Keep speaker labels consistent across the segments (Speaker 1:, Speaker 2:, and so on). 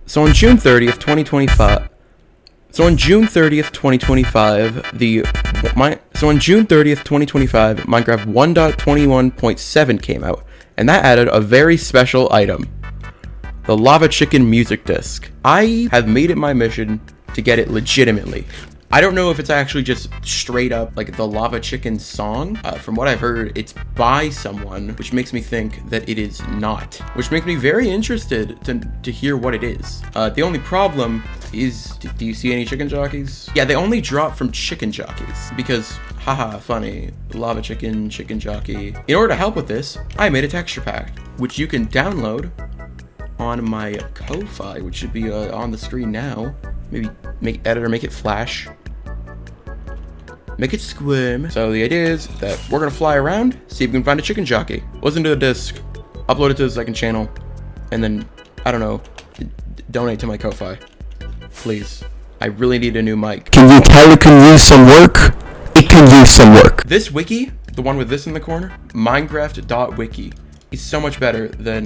Speaker 1: So on June 30th, 2025. So on June 30th, 2025, Minecraft 1.21.7 came out, and that added a very special item, the Lava Chicken music disc. I have made it my mission to get it legitimately. I don't know if it's actually just straight up like the Lava Chicken song. From what I've heard, it's by someone, which makes me think that it is not. Which makes me very interested to hear what it is. The only problem is, do you see any chicken jockeys? Yeah, they only drop from chicken jockeys because, haha, funny, Lava Chicken, chicken jockey. In order to help with this, I made a texture pack, which you can download on my Ko-Fi, which should be on the screen now. Maybe make it flash. Make it squirm. So the idea is that we're gonna fly around, see if we can find a chicken jockey. Listen to the disc, upload it to the second channel, and then, I don't know, donate to my Ko-Fi. Please. I really need a new mic.
Speaker 2: Can you tell it can use some work? It can use some work.
Speaker 1: This wiki, the one with this in the corner, Minecraft.wiki, is so much better than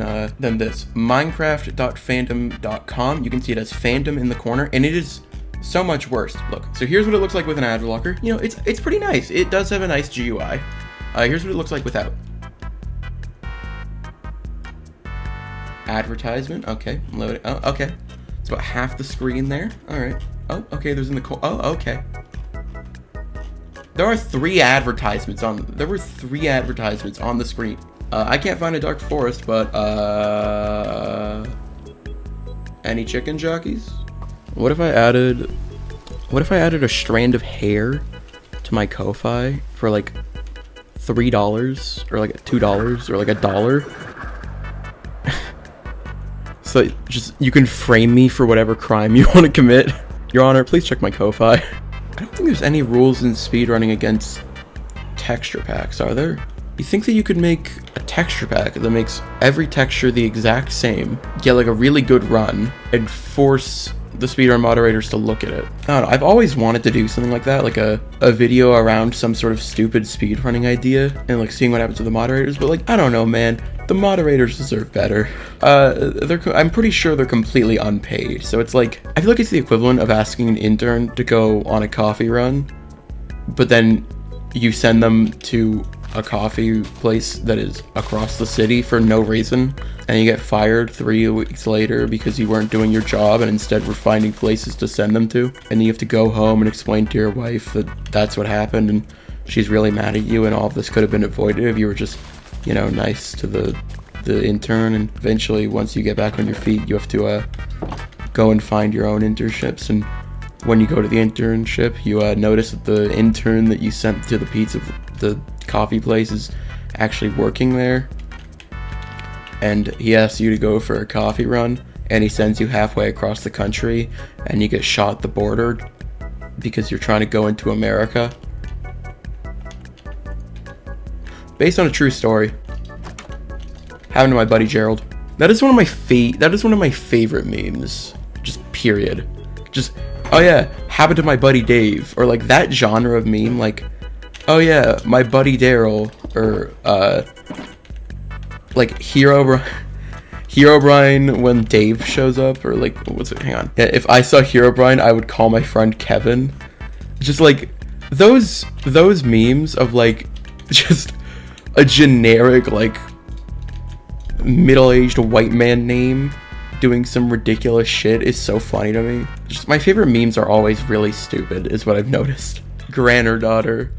Speaker 1: this. Minecraft.fandom.com. You can see it has fandom in the corner, and it is so much worse. Look, so here's what it looks like with an ad blocker. You know, it's pretty nice. It does have a nice GUI. Here's what it looks like without. Advertisement. Okay, load it. Oh, okay. It's about half the screen there. All right. Oh, okay. There's in the oh, okay. There were three advertisements on the screen. I can't find a dark forest, but any chicken jockeys? What if I added a strand of hair to my Ko-Fi for like $3 or like $2 or like $1? So just, you can frame me for whatever crime you want to commit. Your Honor, please check my Ko-Fi. I don't think there's any rules in speedrunning against texture packs, are there? You think that you could make a texture pack that makes every texture the exact same, get like a really good run, and force the speedrun moderators to look at it? I don't know, I've always wanted to do something like that, like a video around some sort of stupid speedrunning idea, and like seeing what happens to the moderators, but like, I don't know, man. The moderators deserve better. I'm pretty sure they're completely unpaid, so it's like, I feel like it's the equivalent of asking an intern to go on a coffee run, but then you send them to a coffee place that is across the city for no reason, and you get fired 3 weeks later because you weren't doing your job and instead were finding places to send them to, and then you have to go home and explain to your wife that that's what happened and she's really mad at you and all of this could have been avoided if you were just, you know, nice to the intern. And eventually, once you get back on your feet, you have to go and find your own internships. And when you go to the internship, you notice that the intern that you sent to the coffee place is actually working there, and he asks you to go for a coffee run, and he sends you halfway across the country, and you get shot at the border because you're trying to go into America. Based on a true story. Happened to my buddy Gerald. That is one of my favorite memes. Just period. Just, oh yeah, happened to my buddy Dave, or like that genre of meme, like, oh yeah, my buddy Daryl, or like Herobrine when Dave shows up, or like, what's it? Hang on. Yeah, if I saw Herobrine, I would call my friend Kevin. Just like those memes of like just a generic like middle-aged white man name doing some ridiculous shit is so funny to me. Just my favorite memes are always really stupid, is what I've noticed. Granor daughter.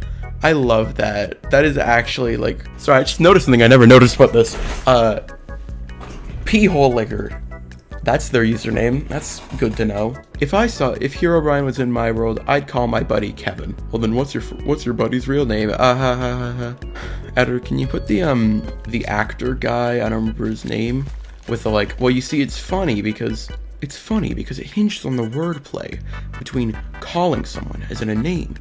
Speaker 1: I love that. That is actually like, sorry, I just noticed something I never noticed about this. P-hole liquor. That's their username. That's good to know. If Herobrine was in my world, I'd call my buddy Kevin. Well then, what's your buddy's real name? Editor, can you put the actor guy, I don't remember his name, with the like, well, you see, it's funny because it hinges on the wordplay between calling someone as in a name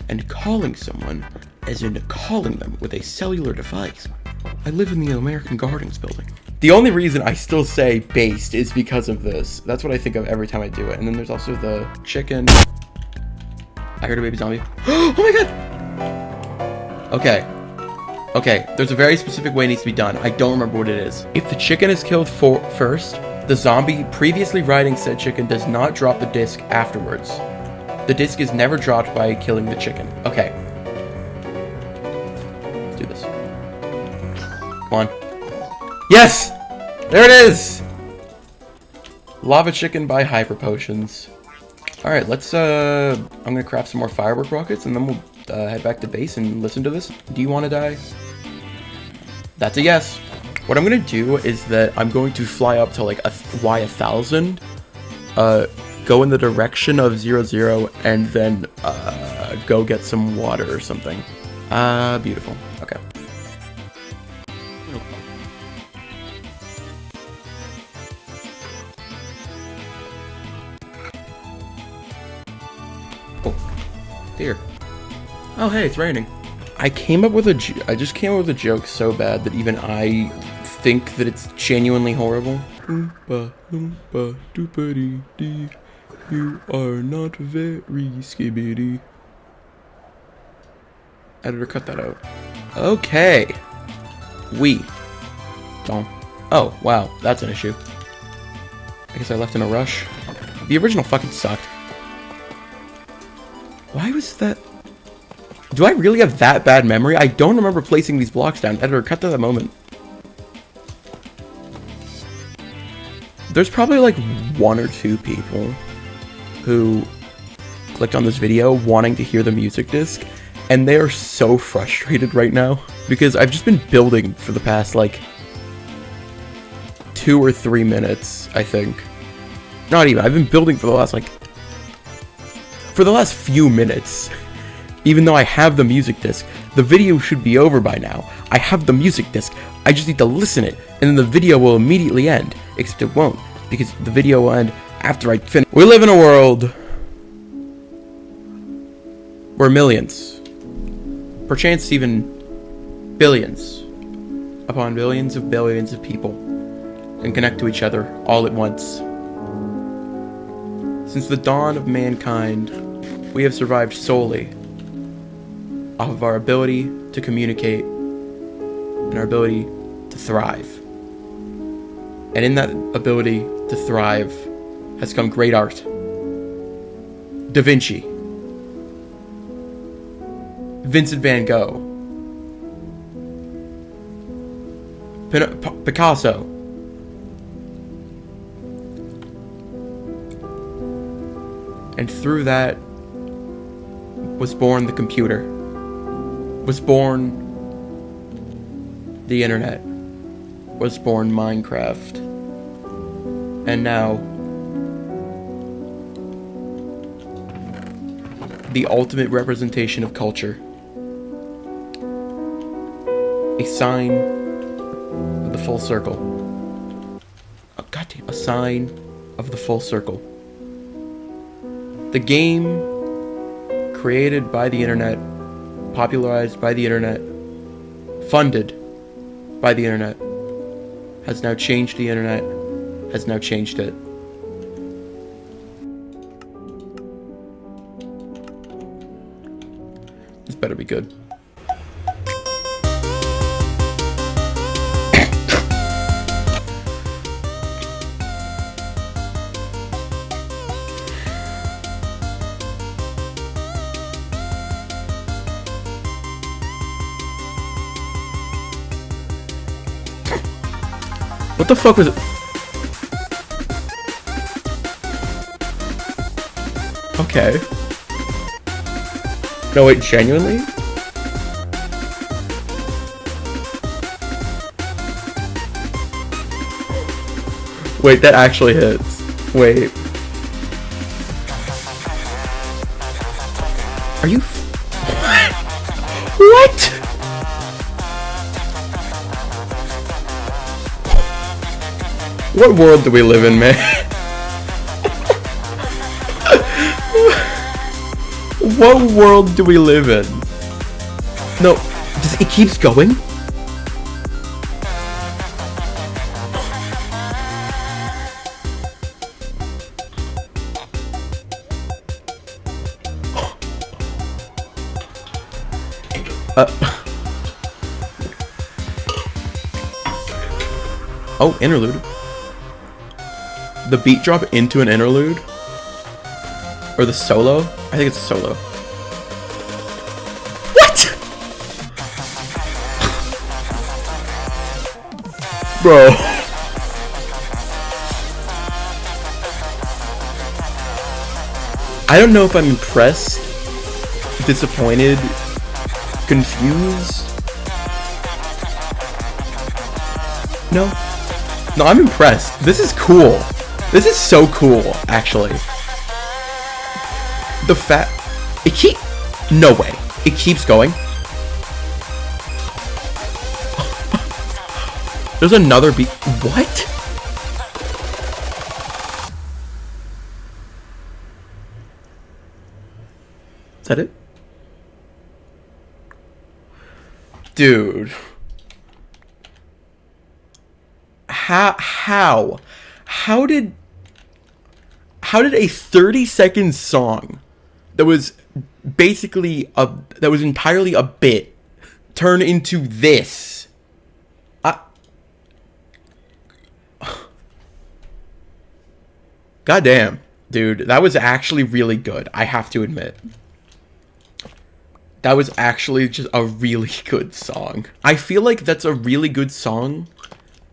Speaker 1: and calling someone as in calling them with a cellular device. I live in the American Gardens building. The only reason I still say based is because of this. That's what I think of every time I do it. And then there's also the chicken. I heard a baby zombie. Oh my god! Okay, there's a very specific way it needs to be done. I don't remember what it is. If the chicken is killed first, The zombie previously riding said chicken does not drop the disc afterwards. The disc is never dropped by killing the chicken. Okay. Let's do this. Come on. Yes! There it is! Lava chicken by hyper potions. Alright, let's, I'm gonna craft some more firework rockets and then we'll head back to base and listen to this. Do you want to die? That's a yes. What I'm gonna do is that I'm going to fly up to like a Y1000, go in the direction of 00, and then go get some water or something. Beautiful. Okay. Oh, dear. Oh, hey, it's raining. I just came up with a joke so bad that even I think that it's genuinely horrible. Oompa, loompa, doopity-dee. You are not very skibbity. Editor, cut that out. Okay. Oh, wow, that's an issue. I guess I left in a rush. The original fucking sucked. Why was that? Do I really have that bad memory? I don't remember placing these blocks down. Editor, cut to that moment. There's probably like 1 or 2 people who clicked on this video wanting to hear the music disc, and they are so frustrated right now because I've just been building for the past like 2 or 3 minutes, I think. Not even. I've been building for the last few minutes. Even though I have the music disc, the video should be over by now. I have the music disc. I just need to listen it, and then the video will immediately end. Except it won't, because the video will end after I finish. We live in a world where millions, perchance even billions upon billions of people can connect to each other all at once. Since the dawn of mankind, we have survived solely off of our ability to communicate and our ability to thrive. And in that ability to thrive has come great art. Da Vinci, Vincent van Gogh, Picasso, and through that was born the computer, was born the internet, was born Minecraft, and now the ultimate representation of culture, a sign of the full circle. Oh, goddamn, a sign of the full circle. The game created by the internet, popularized by the internet, funded by the internet, has now changed the internet, has now changed it. This better be good. What the fuck was it? Okay. No, wait, genuinely? Wait, that actually hits. Wait. Are you What? What world do we live in, man? What world do we live in? No, it keeps going? Oh, interlude. the beat drop into an interlude? Or the solo? I think it's a solo. What? Bro. I don't know if I'm impressed, disappointed, confused. No, I'm impressed. This is cool. This is so cool, actually. The fact no way. It keeps going. There's another beat. What? Is that it? Dude. How did a 30-second song that was basically that was entirely a bit turn into this? Goddamn, dude, that was actually really good, I have to admit. That was actually just a really good song. I feel like that's a really good song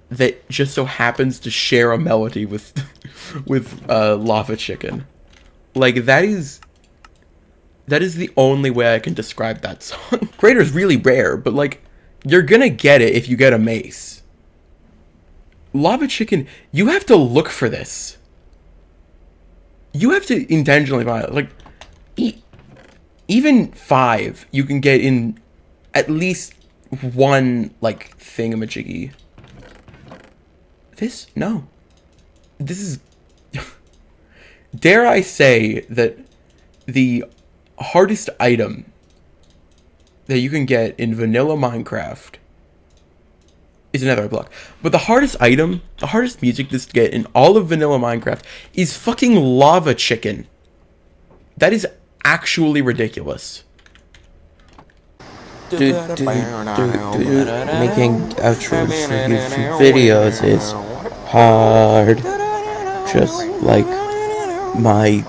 Speaker 1: that just so happens to share a melody with Lava Chicken. Like, that is the only way I can describe that song. Crater's really rare, but like, you're gonna get it if you get a mace. Lava Chicken, you have to look for this. You have to intentionally buy it. Like, even 5, you can get in at least one, like, thingamajiggy. This? No. This is... Dare I say that the hardest item that you can get in vanilla Minecraft is another block. But the hardest item, the hardest music to get in all of vanilla Minecraft is fucking Lava Chicken. That is actually ridiculous.
Speaker 2: Dude, making outros for YouTube videos is hard. Just like my